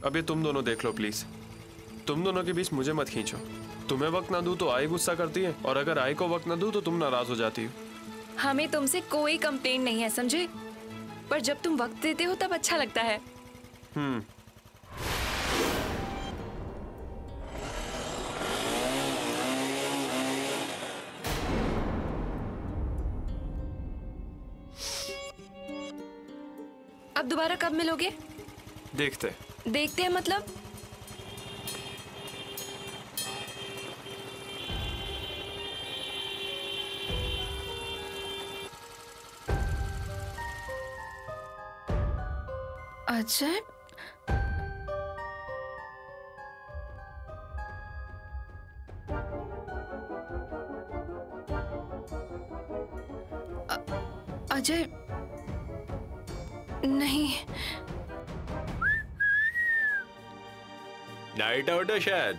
अभी तुम दोनों देख लो प्लीज। तुम दोनों के बीच मुझे मत खींचो। तुम्हें वक्त ना दूं तो आई गुस्सा करती है, और अगर आई को वक्त ना दूं तो तुम नाराज हो जाती हो। हमें तुमसे कोई कंप्लेंट नहीं है, समझे? पर जब तुम वक्त देते हो तब अच्छा लगता है। अब दोबारा कब मिलोगे? देखते हैं मतलब? अजय, अजय नहीं। नाइट आउट है शायद।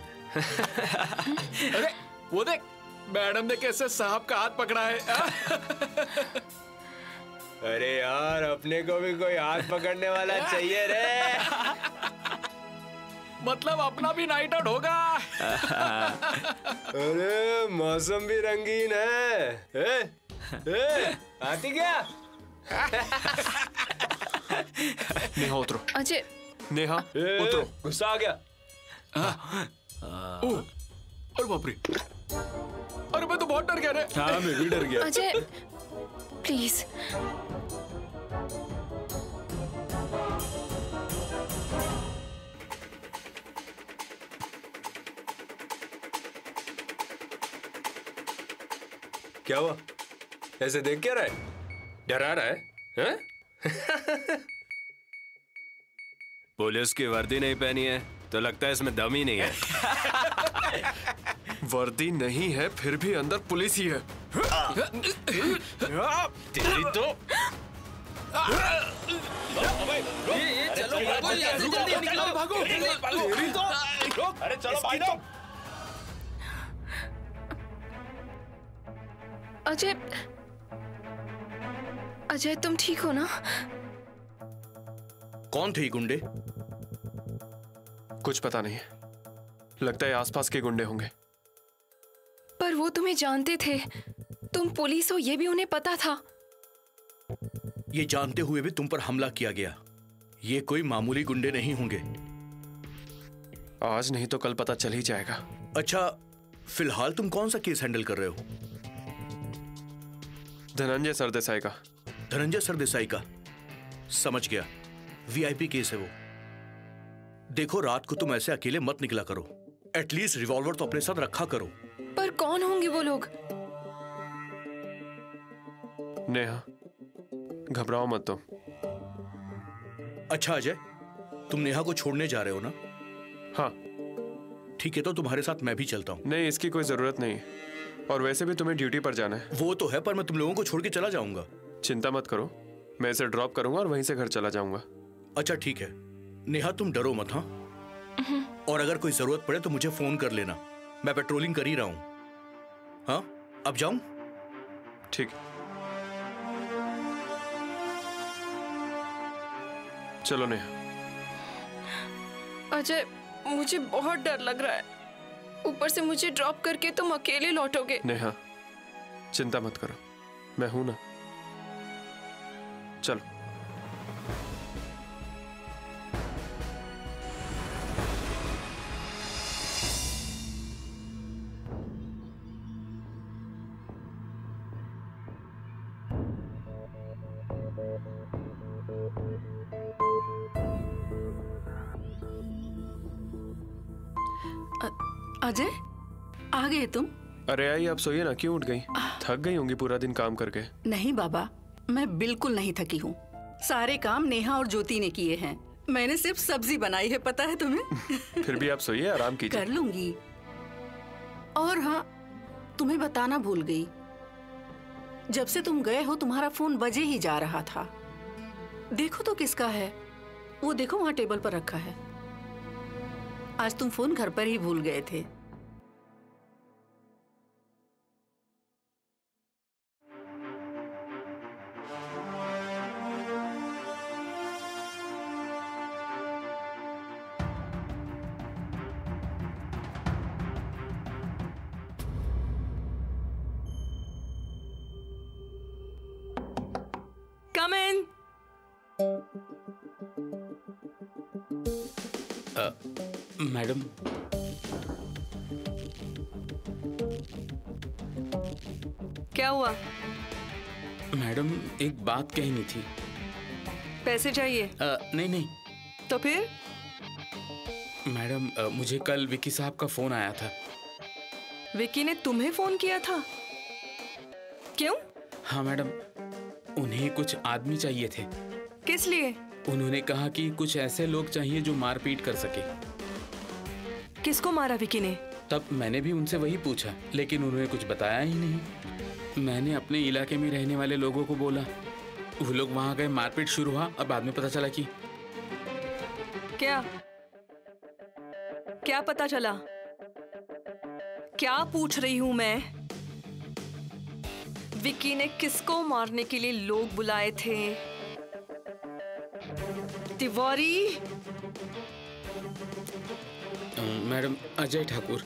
अरे वो देख, मैडम ने कैसे साहब का हाथ पकड़ा है। अरे यार, अपने को भी कोई हाथ पकड़ने वाला चाहिए रे। मतलब अपना भी नाइट आउट होगा। अरे मौसम भी रंगीन है। आती क्या? नेहा उतरो। अजय, नेहा उतरो। गुस्सा आ गया? अरे बाप रे, अरे मैं तो बहुत डर गया रे। हाँ, मैं भी डर गया। अजय प्लीज। क्या हुआ? ऐसे देख क्या रहा है? डरा रहा है? हैं? पुलिस की वर्दी नहीं पहनी है तो लगता है इसमें दम ही नहीं है। वर्दी नहीं है फिर भी अंदर पुलिस ही है। तेरी तो चलो भागो, जल्दी निकलो, भागो। तेरी तो अरे चलो भागो। अजय, अजय तुम ठीक हो ना? कौन थे ये गुंडे? कुछ पता नहीं, लगता है आसपास के गुंडे होंगे। पर वो तुम्हें जानते थे, तुम पुलिस हो ये भी उन्हें पता था। ये जानते हुए भी तुम पर हमला किया गया। ये कोई मामूली गुंडे नहीं होंगे। आज नहीं तो कल पता चल ही जाएगा। अच्छा, फिलहाल तुम कौन सा केस हैंडल कर रहे हो? धनंजय सरदेसाई का। धनंजय सरदेसाई का? समझ गया, वीआईपी केस है वो। देखो, रात को तुम ऐसे अकेले मत निकला करो। एटलीस्ट रिवॉल्वर तो अपने साथ रखा करो। पर कौन होंगे वो लोग? नेहा घबराओ मत तुम। अच्छा अजय, तुम नेहा को छोड़ने जा रहे हो ना? हाँ। ठीक है, तो तुम्हारे साथ मैं भी चलता हूँ। नहीं, इसकी कोई जरूरत नहीं, और वैसे भी तुम्हें ड्यूटी पर जाना है। वो तो है, पर मैं तुम लोगों को छोड़ के चला जाऊंगा। चिंता मत करो, मैं इसे ड्रॉप करूंगा और वहीं से घर चला जाऊंगा। अच्छा ठीक है नेहा, तुम डरो मत। हाँ, और अगर कोई जरूरत पड़े तो मुझे फोन कर लेना, मैं पेट्रोलिंग कर ही रहा हूं। हाँ, अब जाऊं? ठीक, चलो नेहा। अजय, मुझे बहुत डर लग रहा है। ऊपर से मुझे ड्रॉप करके तुम अकेले लौटोगे। नेहा चिंता मत करो, मैं हूं ना। चलो। अजय, आ गए तुम? अरे आई, आप सोइए ना, क्यों उठ गई? थक गई होंगी पूरा दिन काम करके। नहीं बाबा, मैं बिल्कुल नहीं थकी हूँ। सारे काम नेहा और ज्योति ने किए हैं, मैंने सिर्फ सब्जी बनाई है, पता है तुम्हें? फिर भी आप सोइए, आराम कीजिए। कर लूंगी। और हाँ, तुम्हें बताना भूल गई, जब से तुम गए हो तुम्हारा फोन बजे ही जा रहा था। देखो तो किसका है, वो देखो वहाँ टेबल पर रखा है। आज तुम फोन घर पर ही भूल गए थे। कम इन। मैडम, क्या हुआ? मैडम एक बात कहनी थी। पैसे चाहिए? नहीं नहीं तो फिर? मैडम, मुझे कल विकी साहब का फोन आया था। विकी ने तुम्हें फोन किया था? क्यों? हाँ मैडम, उन्हें कुछ आदमी चाहिए थे। किस लिए? उन्होंने कहा कि कुछ ऐसे लोग चाहिए जो मारपीट कर सके। किसको मारा विकी ने? तब मैंने भी उनसे वही पूछा, लेकिन उन्होंने कुछ बताया ही नहीं। मैंने अपने इलाके में रहने वाले लोगों को बोला, वो लोग वहां गए, मारपीट शुरू हुआ और बाद में पता चला कि क्या क्या पता चला? क्या पूछ रही हूं मैं? विकी ने किसको मारने के लिए लोग बुलाए थे? तिवारी? मैडम, अजय ठाकुर।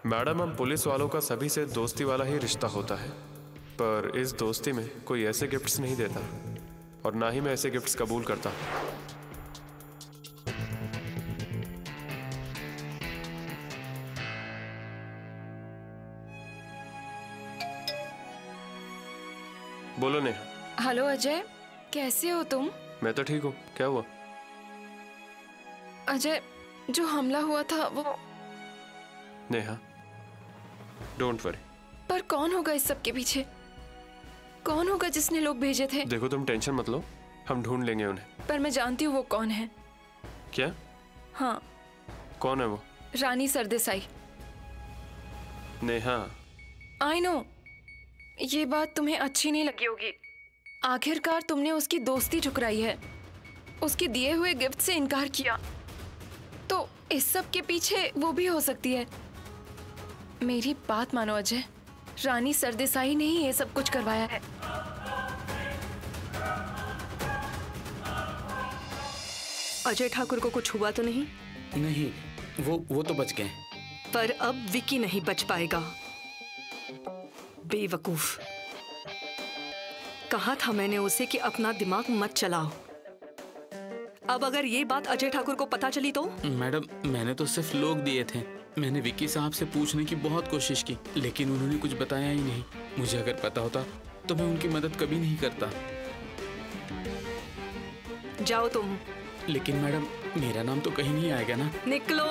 मैडम, हम पुलिस वालों का सभी से दोस्ती वाला ही रिश्ता होता है, पर इस दोस्ती में कोई ऐसे गिफ्ट्स नहीं देता और ना ही मैं ऐसे गिफ्ट्स कबूल करता। बोलो नेहा। हेलो अजय, कैसे हो तुम? मैं तो ठीक हूँ, क्या हुआ? अजय, जो हमला हुआ था वो... नेहा, डोंट वरी। पर कौन होगा इस सब के पीछे? कौन होगा जिसने लोग भेजे थे? देखो, तुम टेंशन मत लो, हम ढूंढ लेंगे उन्हें। पर मैं जानती हूँ वो कौन है। क्या? हाँ। कौन है वो? रानी सरदेसाई। नेहा। आई नो, ये बात तुम्हें अच्छी नहीं लगी होगी। आखिरकार तुमने उसकी दोस्ती ठुकराई है, उसके दिए हुए गिफ्ट से इनकार किया, तो इस सब के पीछे वो भी हो सकती है। मेरी बात मानो अजय, रानी सरदेसाई ने ही ये सब कुछ करवाया है। अजय ठाकुर को कुछ हुआ तो नहीं? नहीं, वो तो बच गए। पर अब विकी नहीं बच पाएगा। बेवकूफ। कहा था मैंने उसे कि अपना दिमाग मत चलाओ। अब अगर ये बात अजय ठाकुर को पता चली तो? मैडम, मैंने तो सिर्फ लोग दिए थे। मैंने विक्की साहब से पूछने की बहुत कोशिश की, लेकिन उन्होंने कुछ बताया ही नहीं। मुझे अगर पता होता तो मैं उनकी मदद कभी नहीं करता। जाओ तुम। लेकिन मैडम, मेरा नाम तो कहीं नहीं आएगा ना? निकलो।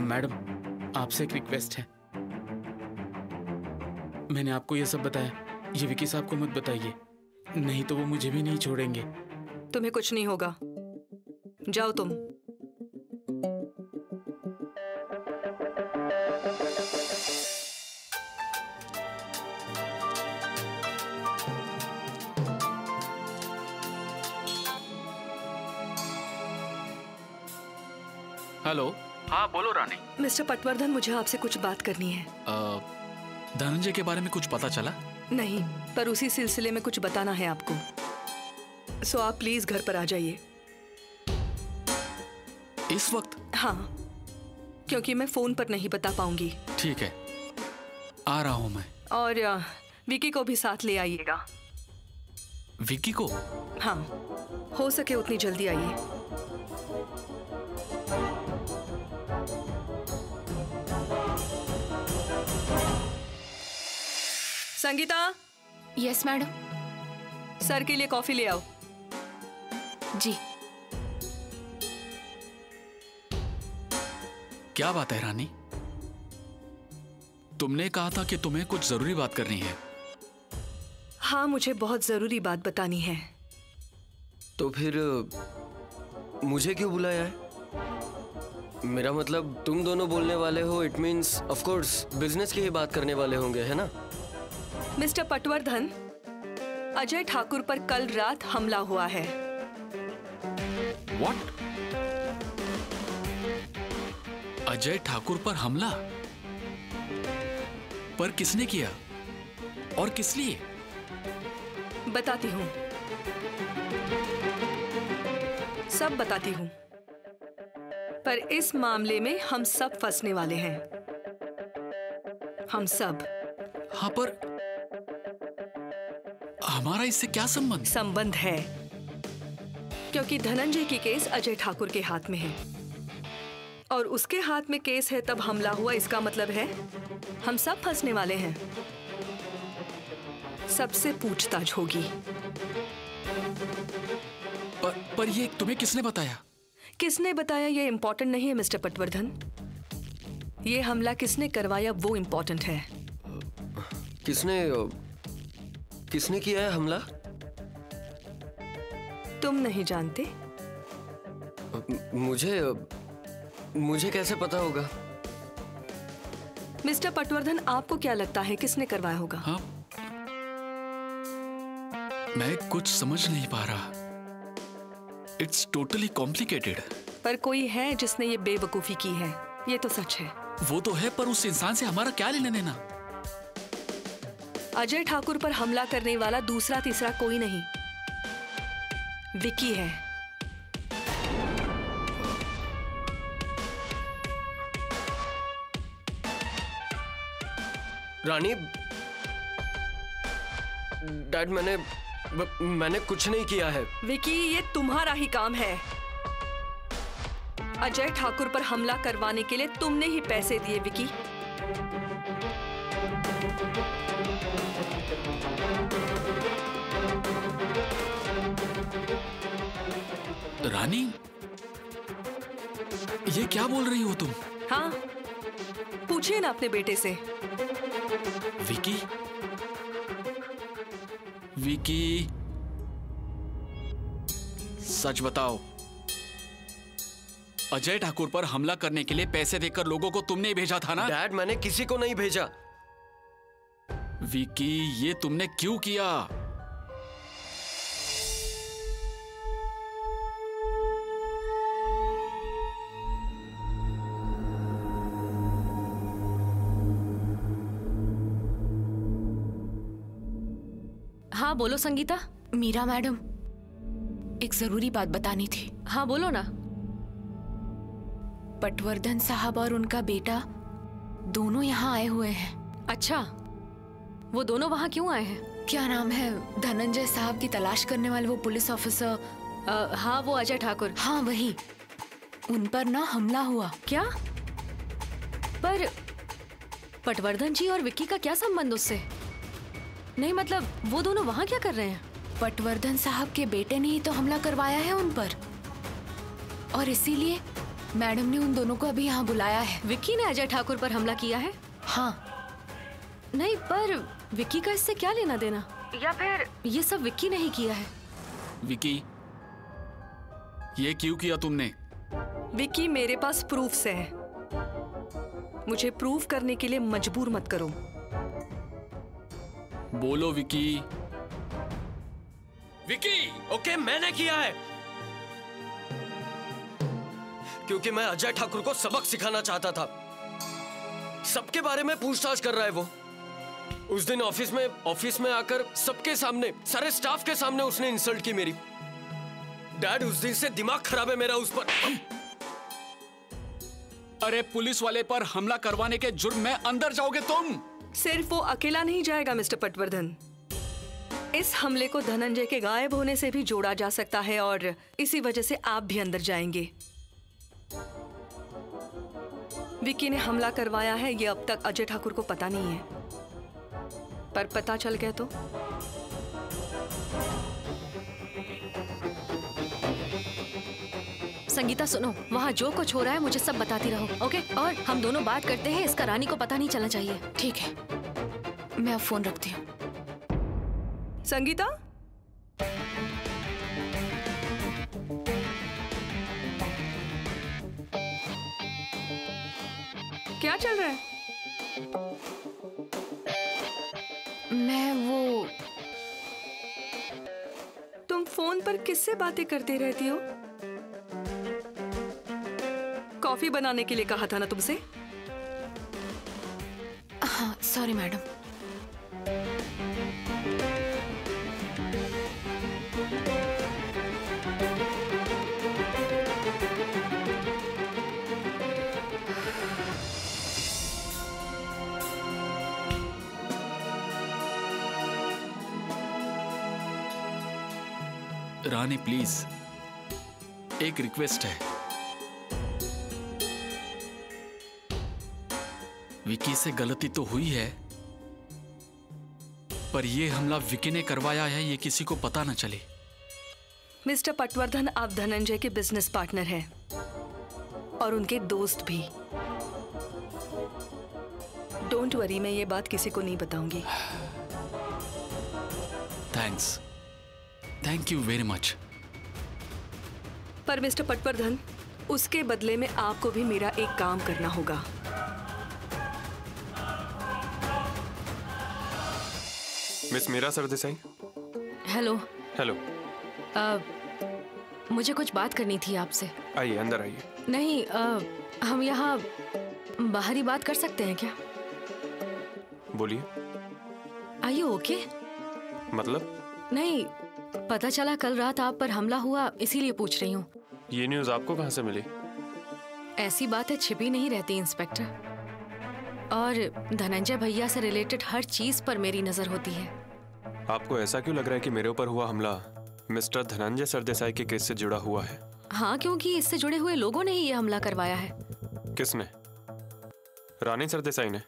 मैडम, आपसे एक रिक्वेस्ट है। मैंने आपको ये सब बताया, ये विकी साहब को मत बताइए, नहीं तो वो मुझे भी नहीं छोड़ेंगे। तुम्हें कुछ नहीं होगा, जाओ तुम। हेलो। हाँ बोलो रानी। मिस्टर पटवर्धन, मुझे आपसे कुछ बात करनी है। धनंजय के बारे में कुछ पता चला? नहीं, पर उसी सिलसिले में कुछ बताना है आपको। सो आप प्लीज घर पर आ जाइए। इस वक्त? हाँ, क्योंकि मैं फोन पर नहीं बता पाऊंगी। ठीक है, आ रहा हूं मैं। और विकी को भी साथ ले आइएगा। विकी को? हाँ, हो सके उतनी जल्दी आइए। संगीता। Yes madam. सर के लिए कॉफी ले आओ। जी। क्या बात है रानी? तुमने कहा था कि तुम्हें कुछ जरूरी बात करनी है। हाँ, मुझे बहुत जरूरी बात बतानी है। तो फिर मुझे क्यों बुलाया है? मेरा मतलब तुम दोनों बोलने वाले हो, it means of course business की ही बात करने वाले होंगे, है ना? मिस्टर पटवर्धन, अजय ठाकुर पर कल रात हमला हुआ है। व्हाट? अजय ठाकुर पर हमला? पर किसने किया और किस लिए? बताती हूँ, सब बताती हूँ। पर इस मामले में हम सब फंसने वाले हैं, हम सब। हाँ, पर हमारा इससे क्या संबंध? संबंध है, क्योंकि धनंजय की केस अजय ठाकुर के हाथ में है और उसके हाथ में केस है, तब हमला हुआ। इसका मतलब है हम सब फंसने वाले हैं। सबसे पूछताछ होगी। पर ये तुम्हें किसने बताया? किसने बताया ये इम्पोर्टेंट नहीं है मिस्टर पटवर्धन। ये हमला किसने करवाया वो इम्पोर्टेंट है। किसने किया है हमला? तुम नहीं जानते? मुझे कैसे पता होगा? मिस्टर पटवर्धन, आपको क्या लगता है किसने करवाया होगा? हाँ, मैं कुछ समझ नहीं पा रहा। It's totally complicated. पर कोई है जिसने ये बेवकूफी की है, ये तो सच है। वो तो है, पर उस इंसान से हमारा क्या लेना देना? अजय ठाकुर पर हमला करने वाला दूसरा तीसरा कोई नहीं, विकी है। रानी, डैड, मैंने कुछ नहीं किया है। विकी, ये तुम्हारा ही काम है। अजय ठाकुर पर हमला करवाने के लिए तुमने ही पैसे दिए विकी। रानी, ये क्या बोल रही हो तुम? हाँ, पूछिए ना अपने बेटे से। विकी, विकी, सच बताओ, अजय ठाकुर पर हमला करने के लिए पैसे देकर लोगों को तुमने ही भेजा था ना? डैड, मैंने किसी को नहीं भेजा। विकी, ये तुमने क्यों किया? हाँ बोलो संगीता। मीरा मैडम, एक जरूरी बात बतानी थी। हाँ बोलो ना। पटवर्धन साहब और उनका बेटा दोनों यहाँ आए हुए हैं। अच्छा, वो दोनों वहाँ क्यों आए हैं? क्या नाम है, धनंजय साहब की तलाश करने वाले वो पुलिस ऑफिसर। हाँ, वो अजय ठाकुर। हाँ वही, उन पर ना हमला हुआ। क्या? पर पटवर्धन जी और विक्की का क्या संबंध उससे? नहीं मतलब वो दोनों वहाँ क्या कर रहे हैं? पटवर्धन साहब के बेटे ने ही तो हमला करवाया है उन पर, और इसीलिए मैडम ने उन दोनों को अभी यहाँ बुलाया है। विक्की ने अजय ठाकुर पर हमला किया है? हाँ। नहीं, पर विक्की का इससे क्या लेना देना? या फिर ये सब विक्की ने ही किया है? विक्की, ये क्यों किया तुमने? विक्की, मेरे पास प्रूफ्स है। मुझे प्रूफ करने के लिए मजबूर मत करो। बोलो विक्की। विक्की, ओके, मैंने किया है क्योंकि मैं अजय ठाकुर को सबक सिखाना चाहता था। सबके बारे में पूछताछ कर रहा है वो। उस दिन ऑफिस में आकर सबके सामने, सारे स्टाफ के सामने उसने इंसल्ट की मेरी। डैड, उस दिन से दिमाग खराब है मेरा उस पर। अरे पुलिस वाले पर हमला करवाने के जुर्म में अंदर जाओगे तुम? सिर्फ वो अकेला नहीं जाएगा मिस्टर पटवर्धन। इस हमले को धनंजय के गायब होने से भी जोड़ा जा सकता है और इसी वजह से आप भी अंदर जाएंगे। विक्की ने हमला करवाया है, ये अब तक अजय ठाकुर को पता नहीं है, पर पता चल गया तो? संगीता सुनो, वहाँ जो कुछ हो रहा है मुझे सब बताती रहो, ओके? और हम दोनों बात करते हैं, इसका रानी को पता नहीं चलना चाहिए। ठीक है, मैं अब फोन रखती हूँ। संगीता, क्या चल रहा है? मैं वो तुम फोन पर किससे बातें करती रहती हो? कॉफी बनाने के लिए कहा था ना तुमसे? हाँ सॉरी मैडम। रानी प्लीज, एक रिक्वेस्ट है। विकी से गलती तो हुई है, पर यह हमला विकी ने करवाया है ये किसी को पता न चले। मिस्टर पटवर्धन, आप धनंजय के बिजनेस पार्टनर हैं और उनके दोस्त भी। डोंट वरी, मैं ये बात किसी को नहीं बताऊंगी। Thanks, thank you very much. पर मिस्टर पटवर्धन, उसके बदले में आपको भी मेरा एक काम करना होगा। Miss Meera Sardesai. Hello. Hello. मुझे कुछ बात करनी थी आपसे। आइए, अंदर आइए। नहीं, हम यहाँ बाहर ही बात कर सकते हैं क्या? बोलिए। Are you okay? मतलब? नहीं, पता चला कल रात आप पर हमला हुआ, इसीलिए पूछ रही हूँ। ये न्यूज़ आपको कहाँ से मिली? ऐसी बातें छिपी नहीं रहती इंस्पेक्टर, और धनंजय भैया से रिलेटेड हर चीज पर मेरी नजर होती है। आपको ऐसा क्यों लग रहा है कि मेरे ऊपर हुआ हमला मिस्टर धनंजय सरदेसाई के केस से जुड़ा हुआ है? हाँ, क्योंकि इससे जुड़े हुए लोगों ने ही ये हमला करवाया है। किसने? रानी सरदेसाई ने?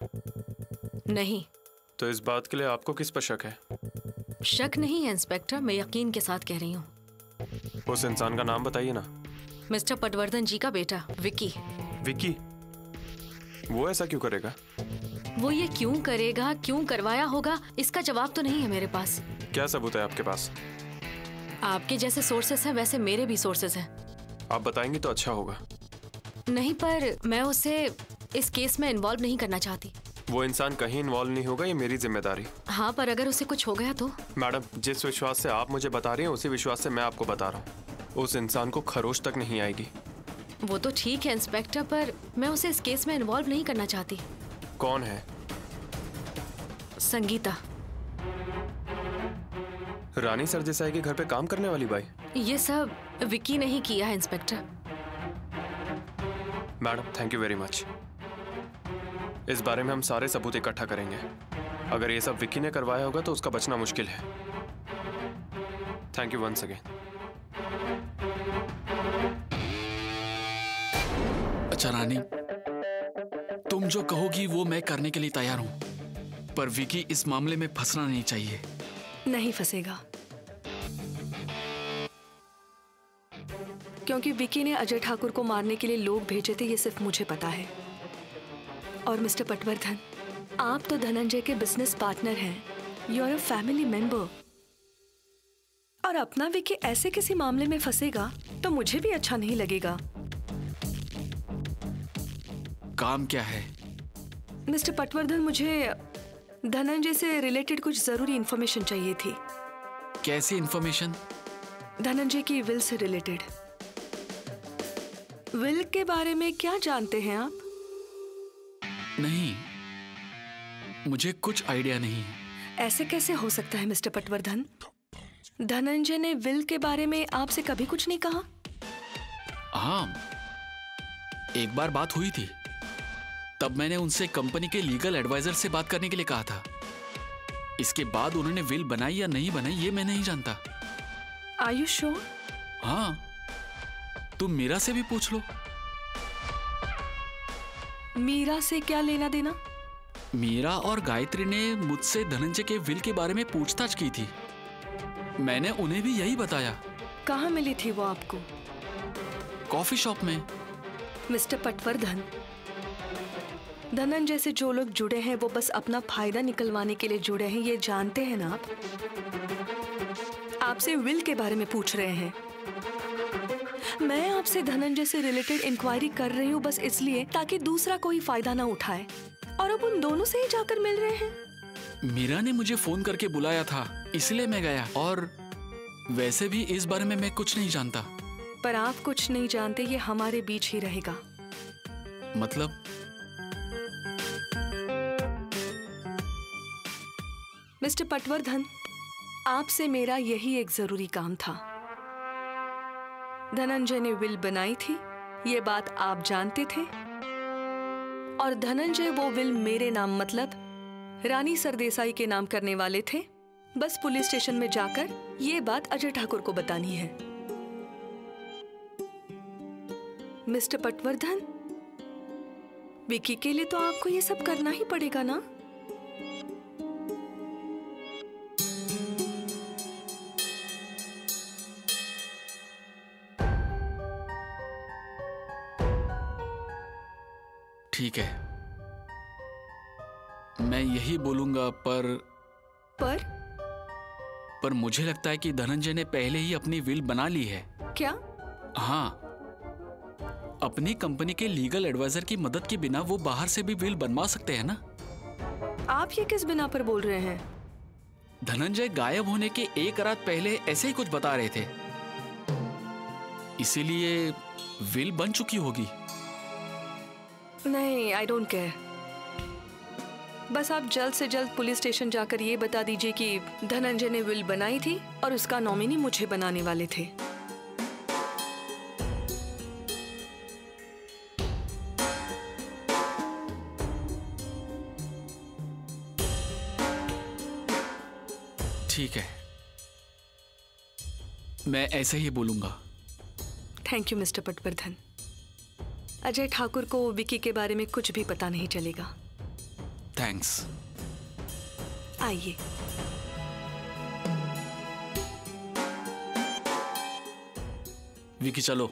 नहीं। तो इस बात के लिए आपको किस पर शक है? शक नहीं है इंस्पेक्टर, मैं यकीन के साथ कह रही हूँ। उस इंसान का नाम बताइए ना। मिस्टर पटवर्धन जी का बेटा विकी। विकी? वो ऐसा क्यों करेगा? वो ये क्यों करेगा, क्यों करवाया होगा, इसका जवाब तो नहीं है मेरे पास। क्या सबूत है आपके पास? आपके जैसे सोर्सेस हैं वैसे मेरे भी सोर्सेस हैं। आप बताएंगी तो अच्छा होगा। नहीं, पर मैं उसे इस केस में इन्वॉल्व नहीं करना चाहती। वो इंसान कहीं इन्वॉल्व नहीं होगा, ये मेरी जिम्मेदारी। हाँ, पर अगर उसे कुछ हो गया तो? मैडम, जिस विश्वास से आप मुझे बता रही हैं उसी विश्वास से मैं आपको बता रहा हूँ। उस इंसान को खरोच तक नहीं आएगी। वो तो ठीक है इंस्पेक्टर, पर मैं उसे इस केस में इन्वॉल्व नहीं करना चाहती। कौन है? संगीता। रानी सरदेसाई के घर पे काम करने वाली बाई? ये सब विकी ने ही किया है inspector. Madam, thank you very much. इस बारे में हम सारे सबूत इकट्ठा करेंगे। अगर ये सब विकी ने करवाया होगा तो उसका बचना मुश्किल है। Thank you once again. अच्छा रानी, तुम जो कहोगी वो मैं करने के लिए तैयार हूं, पर विकी इस मामले में फंसना नहीं चाहिए। नहीं फंसेगा, क्योंकि विकी ने अजय ठाकुर को मारने के लिए लोग भेजे थे, ये सिर्फ मुझे पता है। और मिस्टर पटवर्धन, आप तो धनंजय के बिजनेस पार्टनर हैं। You are a family member. और अपना विकी ऐसे किसी मामले में फंसेगा तो मुझे भी अच्छा नहीं लगेगा। काम क्या है? मिस्टर पटवर्धन, मुझे धनंजय से रिलेटेड कुछ जरूरी इंफॉर्मेशन चाहिए थी। कैसी इंफॉर्मेशन? धनंजय की विल से रिलेटेड। विल के बारे में क्या जानते हैं आप? नहीं, मुझे कुछ आइडिया नहीं है। ऐसे कैसे हो सकता है मिस्टर पटवर्धन? धनंजय ने विल के बारे में आपसे कभी कुछ नहीं कहा? हाँ, एक बार बात हुई थी, तब मैंने उनसे कंपनी के लीगल एडवाइजर से बात करने के लिए कहा था। इसके बाद उन्होंने विल बनाई या नहीं बनाई ये मैं नहीं जानता। Are you sure? हाँ, तुम मीरा से भी पूछ लो। मीरा से क्या लेना देना? मीरा और गायत्री ने मुझसे धनंजय के विल के बारे में पूछताछ की थी। मैंने उन्हें भी यही बताया। कहाँ मिली थी वो आपको? कॉफी शॉप में। मिस्टर पटवर्धन, धनंजय से जो लोग जुड़े हैं वो बस अपना फायदा निकलवाने के लिए जुड़े हैं, ये जानते हैं ना आप? आपसे विल के बारे में पूछ रहे हैं। मैं आपसे धनंजय से रिलेटेड इंक्वायरी कर रही हूँ बस इसलिए ताकि दूसरा कोई फायदा ना उठाए, और अब उन दोनों से ही जाकर मिल रहे हैं। मीरा ने मुझे फोन करके बुलाया था, इसलिए मैं गया। और वैसे भी इस बारे में मैं कुछ नहीं जानता। पर आप कुछ नहीं जानते, ये हमारे बीच ही रहेगा। मतलब? मिस्टर पटवर्धन, आपसे मेरा यही एक जरूरी काम था। धनंजय ने विल बनाई थी, ये बात आप जानते थे, और धनंजय वो विल मेरे नाम मतलब रानी सरदेसाई के नाम करने वाले थे। बस पुलिस स्टेशन में जाकर ये बात अजय ठाकुर को बतानी है। मिस्टर पटवर्धन, विकी के लिए तो आपको ये सब करना ही पड़ेगा ना? ठीक है, मैं यही बोलूंगा, पर मुझे लगता है कि धनंजय ने पहले ही अपनी विल बना ली है। क्या? हाँ, अपनी कंपनी के लीगल एडवाइजर की मदद के बिना वो बाहर से भी विल बनवा सकते हैं ना? आप ये किस बिना पर बोल रहे हैं? धनंजय गायब होने के एक रात पहले ऐसे ही कुछ बता रहे थे, इसीलिए विल बन चुकी होगी। नहीं, आई डोंट केयर। बस आप जल्द से जल्द पुलिस स्टेशन जाकर ये बता दीजिए कि धनंजय ने विल बनाई थी और उसका नॉमिनी मुझे बनाने वाले थे। ठीक है, मैं ऐसे ही बोलूंगा। Thank you mister Patwardhan. Ajay Thakur को विकी के बारे में कुछ भी पता नहीं चलेगा। थैंक्स। आइए। विकी चलो।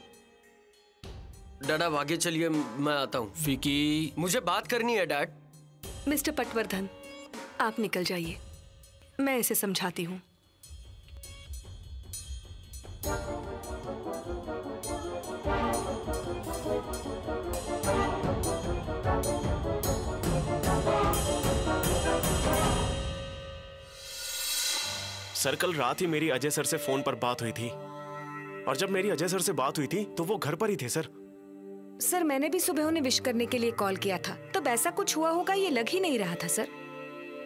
डैड आप आगे चलिए, मैं आता हूँ। विकी, मुझे बात करनी है डैड। मिस्टर पटवर्धन, आप निकल जाइए, मैं इसे समझाती हूँ। सर, कल रात ही मेरी अजय सर से फोन पर बात हुई थी, और जब मेरी अजय सर से बात हुई थी तो वो घर पर ही थे सर। सर, मैंने भी सुबह उन्हें विश करने के लिए कॉल किया था, तब ऐसा कुछ हुआ होगा ये लग ही नहीं रहा था सर।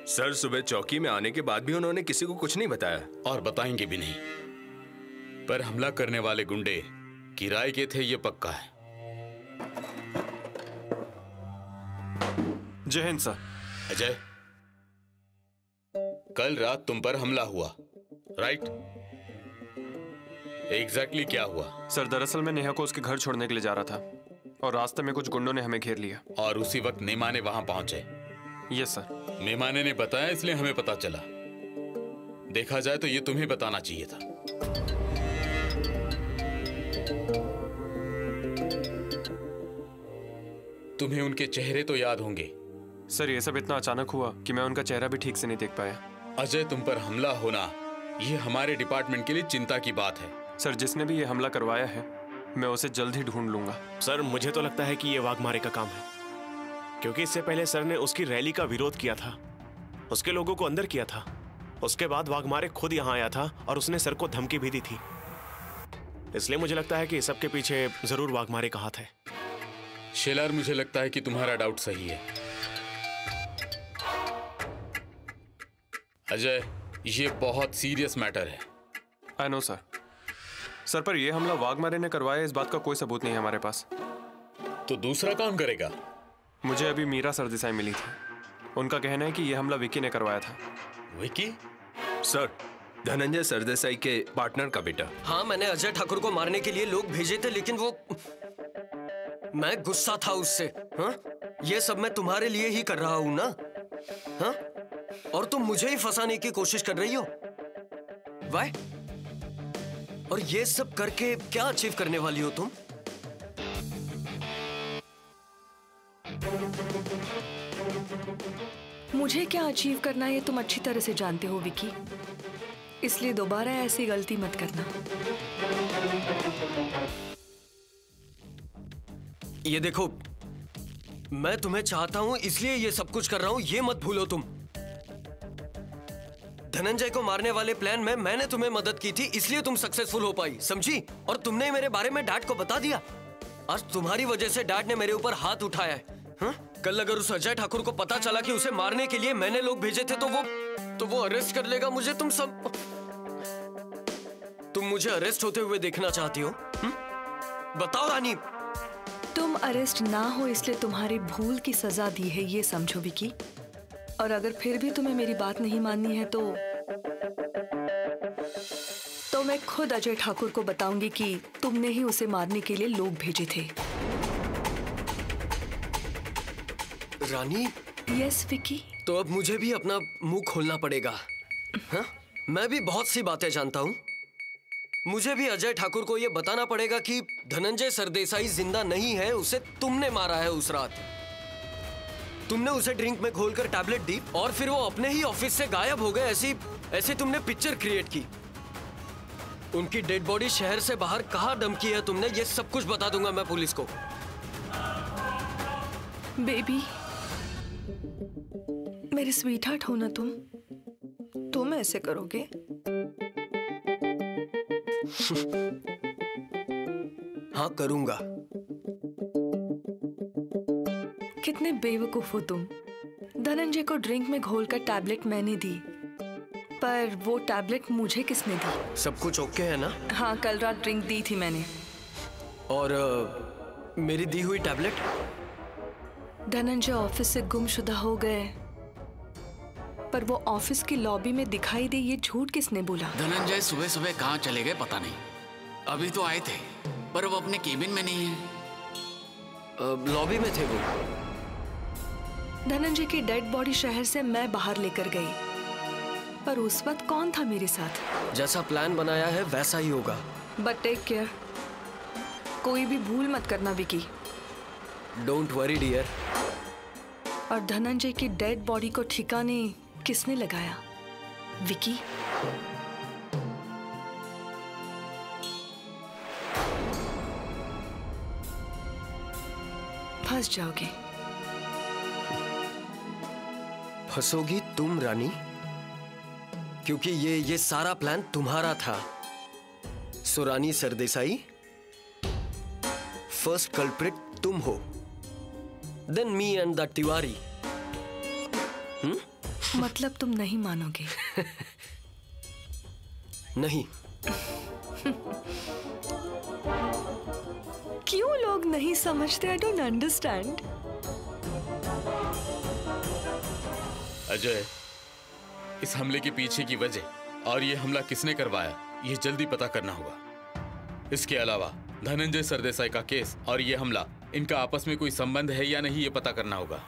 सर, सुबह चौकी में आने के बाद भी उन्होंने किसी को कुछ नहीं बताया, और बताएंगे भी नहीं। पर हमला करने वाले गुंडे किराए के थे, ये पक्का है। जय हिंद सर। अजय, कल रात तुम पर हमला हुआ, राइट? एग्जैक्टली क्या हुआ? सर, दरअसल मैं नेहा को उसके घर छोड़ने के लिए जा रहा था और रास्ते में कुछ गुंडों ने हमें घेर लिया। और उसी वक्त मेमाने वहां पहुंचे? Yes sir. मेमाने ने बताया, इसलिए हमें पता चला। देखा जाए तो ये तुम्हें बताना चाहिए था। तुम्हें उनके चेहरे तो याद होंगे। सर, ये सब इतना अचानक हुआ कि मैं उनका चेहरा भी ठीक से नहीं देख पाया। अजय, तुम पर हमला होना ये हमारे डिपार्टमेंट के लिए चिंता की बात है। सर, जिसने भी ये हमला करवाया है मैं उसे जल्द ही ढूंढ लूंगा। सर, मुझे तो लगता है कि ये वाघमारे का काम है, क्योंकि इससे पहले सर ने उसकी रैली का विरोध किया था, उसके लोगों को अंदर किया था। उसके बाद वाघमारे खुद यहाँ आया था और उसने सर को धमकी भी दी थी। इसलिए मुझे लगता है कि सबके पीछे जरूर वाघमारे का हाथ है। शेलार, मुझे लगता है कि तुम्हारा डाउट सही है। अजय, ये बहुत सीरियस मैटर है। I know sir. सर, पर यह हमला वाघमारे ने करवाया, इस बात का कोई सबूत नहीं है हमारे पास। तो दूसरा काम करेगा? मुझे अभी मीरा सरदेसाई मिली थी, उनका कहना है कि यह हमला विकी ने करवाया था। विकी? सर, धनंजय सरदेसाई के पार्टनर का बेटा। हाँ, मैंने अजय ठाकुर को मारने के लिए लोग भेजे थे, लेकिन वो मैं गुस्सा था उससे। हाँ, ये सब मैं तुम्हारे लिए ही कर रहा हूं ना? हाँ, और तुम मुझे ही फंसाने की कोशिश कर रही हो। वाई? और ये सब करके क्या अचीव करने वाली हो तुम? मुझे क्या अचीव करना है ये तुम अच्छी तरह से जानते हो विकी, इसलिए दोबारा ऐसी गलती मत करना। ये देखो, मैं तुम्हें चाहता हूं इसलिए ये सब कुछ कर रहा हूं, ये मत भूलो तुम। धनंजय को मारने वाले प्लान में मैंने तुम्हें मदद की थी, इसलिए तुम सक्सेसफुल हो पाई, समझी? और तुमने मेरे बारे में डैड को बता दिया। आज तुम्हारी वजह से डैड ने मेरे ऊपर हाथ उठाया है। हा? कल अगर उस अजय ठाकुर को पता चला कि उसे मारने के लिए मैंने लोग भेजे थे तो वो अरेस्ट कर लेगा मुझे। तुम मुझे अरेस्ट होते हुए देखना चाहती हो? बताओ रानी। तुम अरेस्ट ना हो इसलिए तुम्हारी भूल की सजा दी है, ये समझो विकी। और अगर फिर भी तुम्हें मेरी बात नहीं माननी है तो मैं खुद अजय ठाकुर को बताऊंगी कि तुमने ही उसे मारने के लिए लोग भेजे थे। रानी। यस विकी। तो अब मुझे भी अपना मुंह खोलना पड़ेगा। हाँ? मैं भी बहुत सी बातें जानता हूँ। मुझे भी अजय ठाकुर को यह बताना पड़ेगा कि धनंजय सरदेसाई जिंदा नहीं है, उसे तुमने मारा है उस रात। तुमने उसे ड्रिंक में घोलकर टैबलेट दी और फिर वो अपने ही ऑफिस से गायब हो गए। ऐसी तुमने पिक्चर क्रिएट की। उनकी डेड बॉडी शहर से बाहर कहाँ डंप की है तुमने, ये सब कुछ बता दूंगा मैं पुलिस को। बेबी, मेरे स्वीटहार्ट हो ना तुम ऐसे करोगे? हाँ करूंगा। कितने बेवकूफ हो तुम। धनंजय को ड्रिंक में घोलकर टैबलेट मैंने दी, पर वो टैबलेट मुझे किसने दी? सब कुछ ओके है ना? हाँ, कल रात ड्रिंक दी थी मैंने। और मेरी दी हुई टैबलेट? धनंजय ऑफिस से गुमशुदा हो गए, पर वो ऑफिस की लॉबी में दिखाई दे, ये झूठ किसने बोला? धनंजय सुबह सुबह कहाँ चले गए पता नहीं। अभी तो आए थे, पर वो अपने केबिन में नहीं है। लॉबी में थे वो। धनंजय की डेड बॉडी शहर से मैं बाहर लेकर गई, पर उस वक्त कौन था मेरे साथ? जैसा प्लान बनाया है वैसा ही होगा। बट टेक केयर, कोई भी भूल मत करना विकी। Don't worry dear. और धनंजय की डेड बॉडी को ठिकाने किसने लगाया? विकी। फंस जाओगे। फंसोगी तुम रानी, क्योंकि ये सारा प्लान तुम्हारा था। सो रानी सरदेसाई, फर्स्ट कल्प्रिट तुम हो, than me and the Tiwari. मतलब तुम नहीं मानोगे? नहीं। क्यों लोग नहीं समझते? I don't understand. अजय, इस हमले के पीछे की वजह और ये हमला किसने करवाया, ये जल्दी पता करना होगा। इसके अलावा धनंजय सरदेसाई का केस और ये हमला, इनका आपस में कोई संबंध है या नहीं, ये पता करना होगा।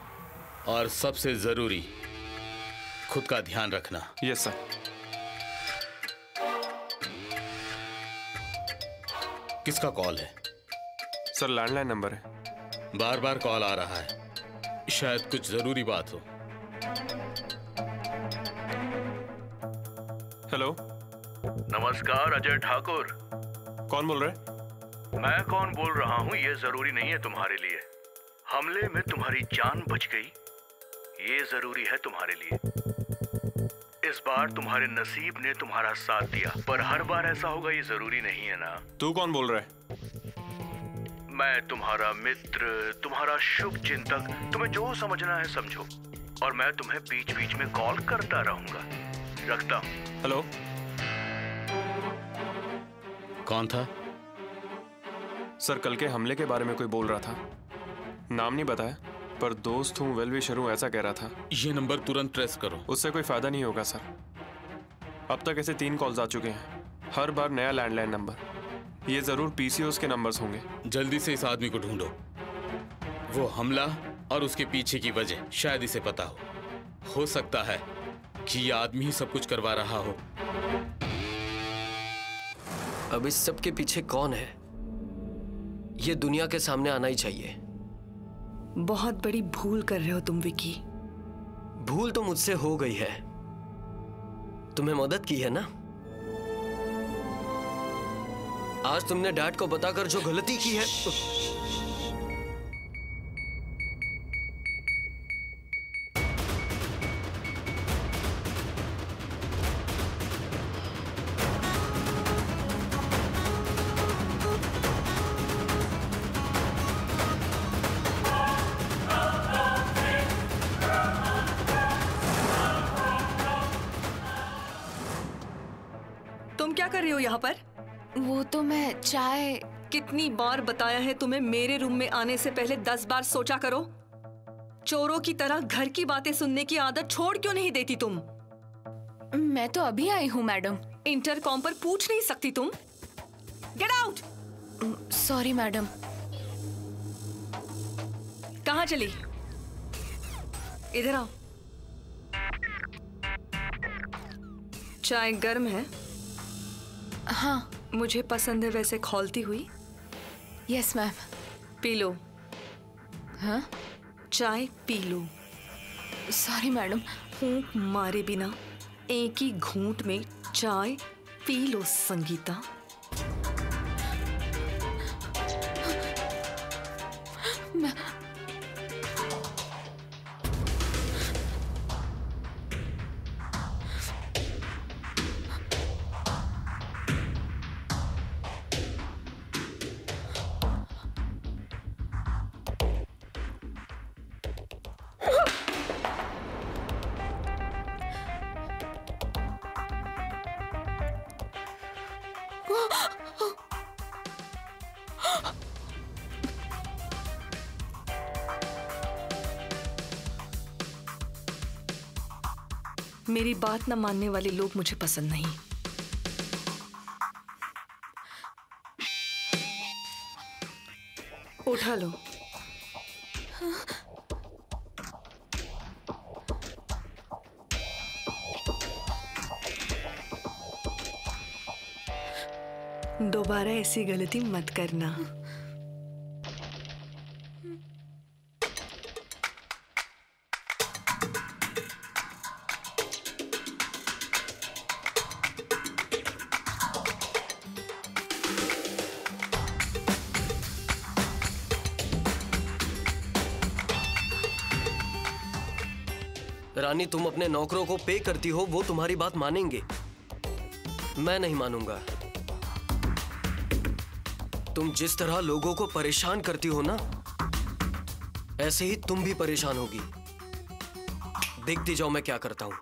और सबसे जरूरी, खुद का ध्यान रखना। Yes sir. किसका कॉल है? सर लैंडलाइन नंबर है। बार बार कॉल आ रहा है, शायद कुछ जरूरी बात हो। हेलो। नमस्कार अजय ठाकुर। कौन बोल रहे? मैं कौन बोल रहा हूँ ये जरूरी नहीं है तुम्हारे लिए। हमले में तुम्हारी जान बच गई, ये जरूरी है तुम्हारे लिए। इस बार तुम्हारे नसीब ने तुम्हारा साथ दिया, पर हर बार ऐसा होगा ये जरूरी नहीं है ना। तू कौन बोल रहा है? मैं तुम्हारा मित्र, तुम्हारा शुभ चिंतक, तुम्हें जो समझना है समझो। और मैं तुम्हें बीच बीच में कॉल करता रहूंगा। रखता हूं। हेलो। कौन था? सर कल के हमले के बारे में कोई बोल रहा था, नाम नहीं बताया, पर दोस्त हूँ, वेल विशर हूँ, ऐसा कह रहा था। ये नंबर तुरंत ट्रेस करो। उससे कोई फायदा नहीं होगा सर। अब तक ऐसे 3 कॉल्स आ चुके हैं, हर बार नया लैंडलाइन नंबर। ये जरूर पीसीओस के नंबर्स होंगे। जल्दी से इस आदमी को ढूंढो। वो हमला और उसके पीछे की वजह शायद इसे पता हो सकता है कि ये आदमी ही सब कुछ करवा रहा हो। अब इस सब के पीछे कौन है, ये दुनिया के सामने आना ही चाहिए। बहुत बड़ी भूल कर रहे हो तुम विकी। भूल तो मुझसे हो गई है, तुम्हें मदद की है ना। आज तुमने डैड को बताकर जो गलती की है, कर रही हो यहाँ पर? वो तो मैं चाय। कितनी बार बताया है तुम्हें मेरे रूम में आने से पहले 10 बार सोचा करो। चोरों की तरह घर की बातें सुनने की आदत छोड़ क्यों नहीं देती तुम? मैं तो अभी आई हूँ मैडम। इंटरकॉम पर पूछ नहीं सकती तुम? Get out. Sorry madam. कहाँ चली? इधर आओ। चाय गर्म है? हाँ। मुझे पसंद है वैसे खौलती हुई। Yes ma'am. P low. हाँ? चाय पी लो। Sorry madam. फूंक मारे बिना एक ही घूंट में चाय पी लो संगीता। मेरी बात न मानने वाले लोग मुझे पसंद नहीं। उठा लो। दोबारा ऐसी गलती मत करना। रानी, तुम अपने नौकरों को पे करती हो, वो तुम्हारी बात मानेंगे। मैं नहीं मानूंगा। तुम जिस तरह लोगों को परेशान करती हो ना, ऐसे ही तुम भी परेशान होगी। देखती जाओ मैं क्या करता हूं।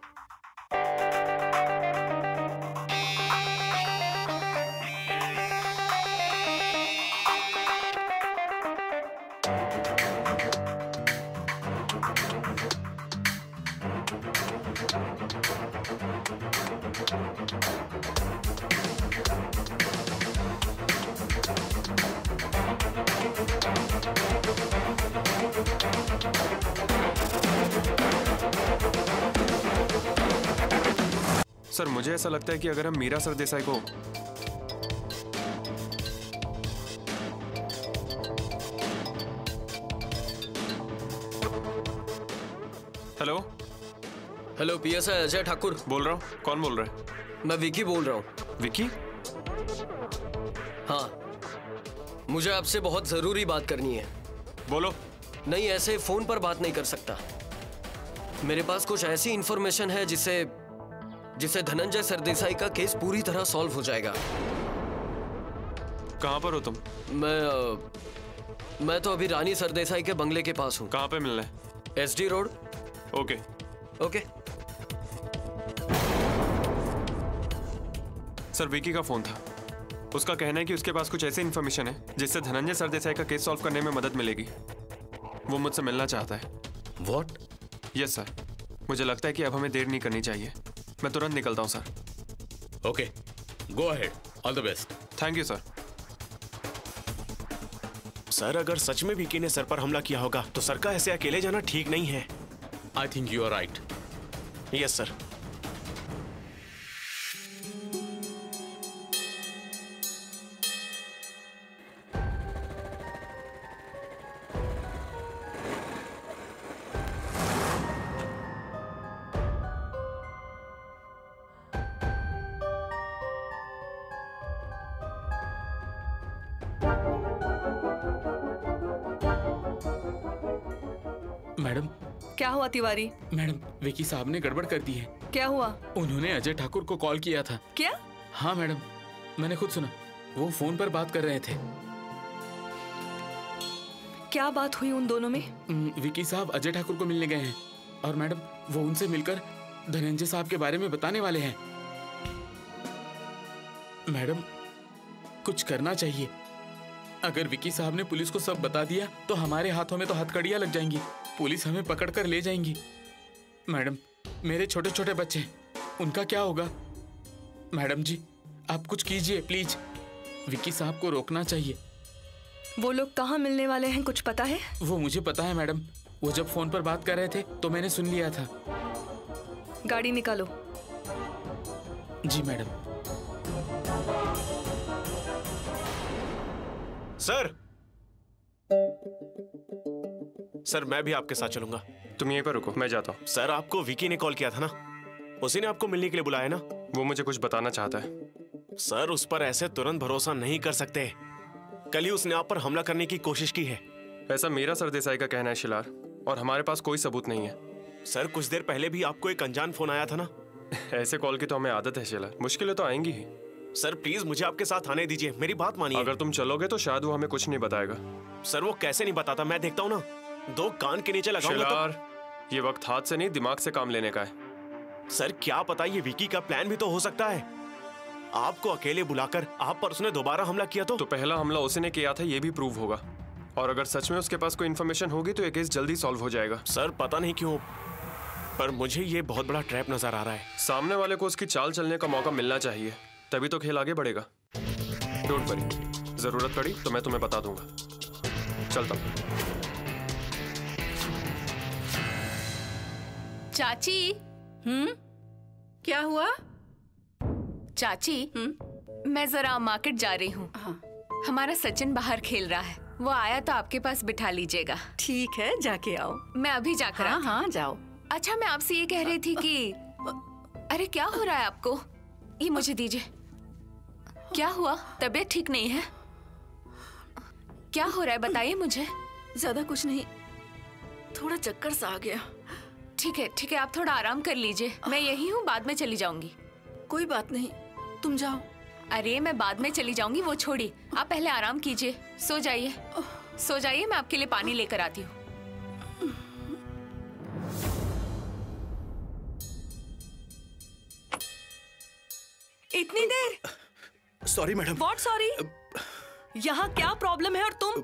सर, मुझे ऐसा लगता है कि अगर हम मीरा सरदेसाई को hello hello, PSI Ajay Thakur बोल रहा हूँ। कौन बोल रहा है? मैं विकी बोल रहा हूँ। विकी? हाँ, मुझे आपसे बहुत जरूरी बात करनी है। बोलो। नहीं, ऐसे फोन पर बात नहीं कर सकता। मेरे पास कुछ ऐसी इंफॉर्मेशन है जिससे धनंजय सरदेसाई का केस पूरी तरह सॉल्व हो जाएगा। कहाँ पर हो तुम? मैं तो अभी रानी सरदेसाई के बंगले के पास हूँ। कहाँ पे मिलना है? SD road. Okay okay. Sir, Vicky का फोन था। उसका कहना है कि उसके पास कुछ ऐसी इन्फॉर्मेशन है जिससे धनंजय सरदेसाई का केस सॉल्व करने में मदद मिलेगी। वो मुझसे मिलना चाहता है। व्हाट? Yes sir. मुझे लगता है कि अब हमें देर नहीं करनी चाहिए। मैं तुरंत निकलता हूँ sir. Okay, go ahead. All the best. Thank you sir. Sir, अगर सच में विकी ने सर पर हमला किया होगा तो सर का ऐसे अकेले जाना ठीक नहीं है। I think you are right. Yes sir. Madam. क्या हुआ तिवारी? मैडम, विकी साहब ने गड़बड़ कर दी है। क्या हुआ? उन्होंने अजय ठाकुर को कॉल किया था। क्या? हाँ मैडम, मैंने खुद सुना। वो फोन पर बात कर रहे थे। क्या बात हुई उन दोनों में? विकी साहब अजय ठाकुर को मिलने गए हैं और मैडम वो उनसे मिलकर धनंजय साहब के बारे में बताने वाले हैं। मैडम, कुछ करना चाहिए। अगर विकी साहब ने पुलिस को सब बता दिया तो हमारे हाथों में तो हथकड़ियां लग जाएंगी, पुलिस हमें पकड़ कर ले जाएंगी। मैडम, मेरे छोटे छोटे बच्चे, उनका क्या होगा? मैडम जी, आप कुछ कीजिए प्लीज। विकी साहब को रोकना चाहिए। वो लोग कहाँ मिलने वाले हैं, कुछ पता है? वो मुझे पता है मैडम, वो जब फोन पर बात कर रहे थे तो मैंने सुन लिया था। गाड़ी निकालो। जी मैडम। सर, सर मैं भी आपके साथ चलूंगा। तुम यहीं पर रुको, मैं जाता हूँ। सर, आपको विकी ने कॉल किया था ना, उसी ने आपको मिलने के लिए बुलाया ना? वो मुझे कुछ बताना चाहता है। सर, उस पर ऐसे तुरंत भरोसा नहीं कर सकते। कल ही उसने आप पर हमला करने की कोशिश की है। ऐसा मेरा सरदेसाई का कहना है शिलार, और हमारे पास कोई सबूत नहीं है। सर, कुछ देर पहले भी आपको एक अनजान फोन आया था ना? ऐसे कॉल की तो हमें आदत है शिलार, मुश्किलें तो आएंगी ही। सर प्लीज मुझे आपके साथ आने दीजिए, मेरी बात मानिए। अगर तुम चलोगे तो शायद वो हमें कुछ नहीं बताएगा। सर, वो कैसे नहीं बताता, मैं देखता हूँ ना। 2 कान के नीचे लगाऊंगा शिलार, ये वक्त हाथ से नहीं दिमाग से काम लेने का है। सर, क्या पता ये विकी का प्लान भी तो हो सकता है। आपको अकेले बुलाकर आप पर उसने दोबारा हमला किया तो पहला हमला उसने किया था, ये भी प्रूव होगा। और अगर सच में उसके पास कोई इन्फॉर्मेशन होगी तो ये केस जल्दी सॉल्व हो जाएगा। सर, पता नहीं क्यों, पर मुझे ये बहुत बड़ा ट्रैप नजर आ रहा है। सामने वाले को उसकी चाल चलने का मौका मिलना चाहिए, तभी तो खेल आगे बढ़ेगा। डोंट वरी, जरूरत पड़ी तो मैं तुम्हें बता दूंगा। चलता हूं। चाची। क्या हुआ? चाची, मैं जरा मार्केट जा रही हूँ। हमारा सचिन बाहर खेल रहा है, वो आया तो आपके पास बिठा लीजिएगा। ठीक है, जाके आओ। मैं अभी जाकर हाँ हाँ जाओ। अच्छा, मैं आपसे ये कह रही थी कि अरे क्या हो रहा है आपको? ये मुझे दीजिए। क्या हुआ? तबीयत ठीक नहीं है? क्या हो रहा है बताइए मुझे। ज्यादा कुछ नहीं, थोड़ा चक्कर सा आ गया। ठीक है, आप थोड़ा आराम कर लीजिए, मैं यही हूँ, बाद में चली जाऊंगी। कोई बात नहीं, तुम जाओ। अरे मैं बाद में चली जाऊंगी, वो छोड़िए, आप पहले आराम कीजिए, सो जाइए। सो जाइए, मैं आपके लिए पानी लेकर आती हूँ। इतनी देर? Sorry madam. What sorry? यहाँ क्या प्रॉब्लम है और तुम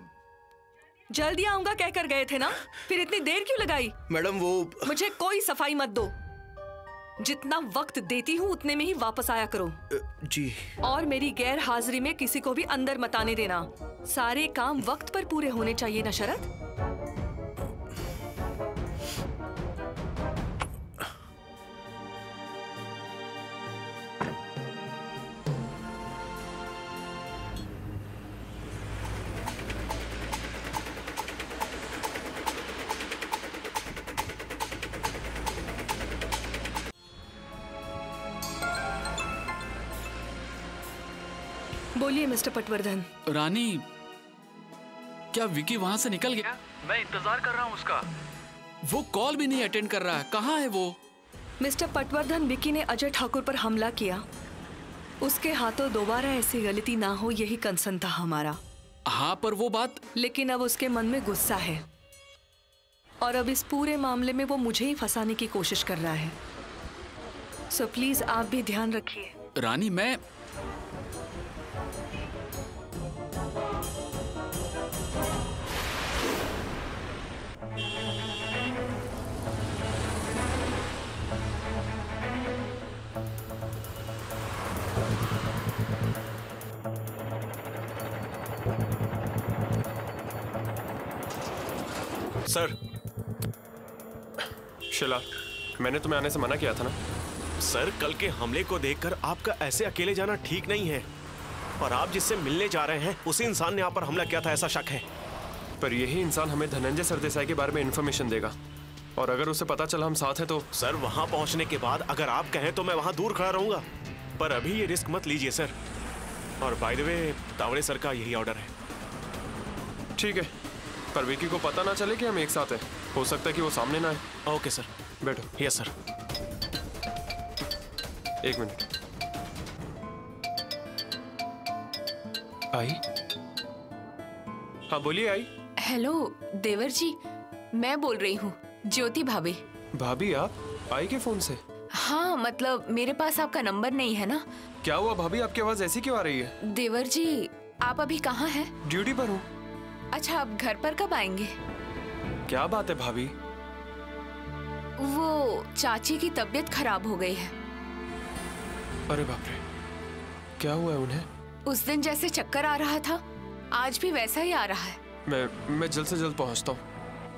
जल्दी आऊंगा कहकर गए थे ना, फिर इतनी देर क्यों लगाई? मैडम वो मुझे कोई सफाई मत दो, जितना वक्त देती हूँ उतने में ही वापस आया करो। जी। और मेरी गैर हाजिरी में किसी को भी अंदर मत आने देना। सारे काम वक्त पर पूरे होने चाहिए ना शरद? बोलिए मिस्टर पटवर्धन। रानी, क्या विकी वहां से निकल गया? मैं इंतजार कर रहा हूँ उसका। वो कॉल भी नहीं अटेंड कर रहा है, कहाँ है वो? मिस्टर पटवर्धन, विकी ने अजय ठाकुर पर हमला किया, उसके हाथों दोबारा ऐसी गलती ना हो यही कंसर्न था हमारा। हाँ, पर वो बात। लेकिन अब उसके मन में गुस्सा है और अब इस पूरे मामले में वो मुझे ही फंसाने की कोशिश कर रहा है। सो प्लीज आप भी ध्यान रखिए। रानी, मैं सर। शिला, मैंने तुम्हें आने से मना किया था ना। सर, कल के हमले को देखकर आपका ऐसे अकेले जाना ठीक नहीं है, और आप जिससे मिलने जा रहे हैं उसी इंसान ने आप पर हमला किया था, ऐसा शक है। पर यही इंसान हमें धनंजय सरदेसाई के बारे में इंफॉर्मेशन देगा, और अगर उसे पता चला हम साथ हैं तो। सर, वहां पहुंचने के बाद अगर आप कहें तो मैं वहां दूर खड़ा रहूंगा, पर अभी ये रिस्क मत लीजिए सर। और by the way, Tawde sir का यही ऑर्डर है। ठीक है, पर विकी को पता ना चले कि हम एक साथ हैं। हो सकता है कि वो सामने ना आए। Okay sir. बैठो। Yes sir. एक मिनट। आई? हाँ बोलिए आई। हेलो देवर जी, मैं बोल रही हूँ, ज्योति भाभी। भाभी, आप आई के फोन से? हाँ मतलब मेरे पास आपका नंबर नहीं है ना। क्या हुआ भाभी, आपकी आवाज ऐसी क्यों आ रही है? देवर जी, आप अभी कहाँ हैं? ड्यूटी पर हूँ। अच्छा, आप घर पर कब आएंगे? क्या बात है भाभी? वो चाची की तबीयत खराब हो गई है। अरे बाप रे, क्या हुआ है उन्हें? उस दिन जैसे चक्कर आ रहा था, आज भी वैसा ही आ रहा है। मैं जल्द से जल्द पहुंचता हूँ।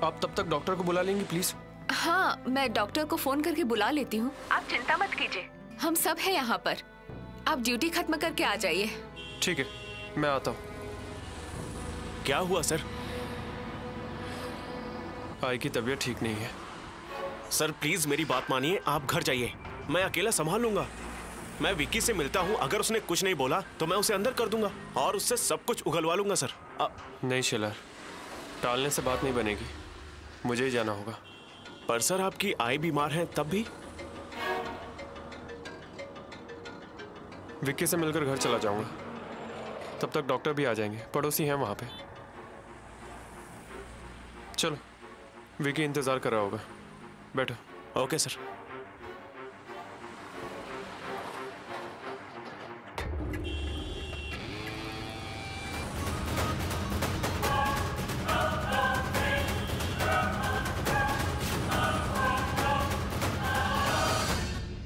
आप तब तक डॉक्टर को बुला लेंगी प्लीज? हाँ, मैं डॉक्टर को फोन करके बुला लेती हूँ। आप चिंता मत कीजिए, हम सब हैं यहाँ पर। आप ड्यूटी खत्म करके आ जाइए। ठीक है, मैं आता हूँ। क्या हुआ सर? आई की तबीयत ठीक नहीं है। सर प्लीज मेरी बात मानिए, आप घर जाइए, मैं अकेला संभाल लूंगा। मैं विक्की से मिलता हूँ, अगर उसने कुछ नहीं बोला तो मैं उसे अंदर कर दूंगा और उससे सब कुछ उगलवा लूंगा सर। नहीं शिलर, टालने से बात नहीं बनेगी, मुझे ही जाना होगा। पर सर आपकी आई बीमार है तब भी? विक्की से मिलकर घर चला जाऊंगा, तब तक डॉक्टर भी आ जाएंगे, पड़ोसी हैं वहां पे। चलो, विक्की इंतजार कर रहा होगा, बैठो। Okay sir.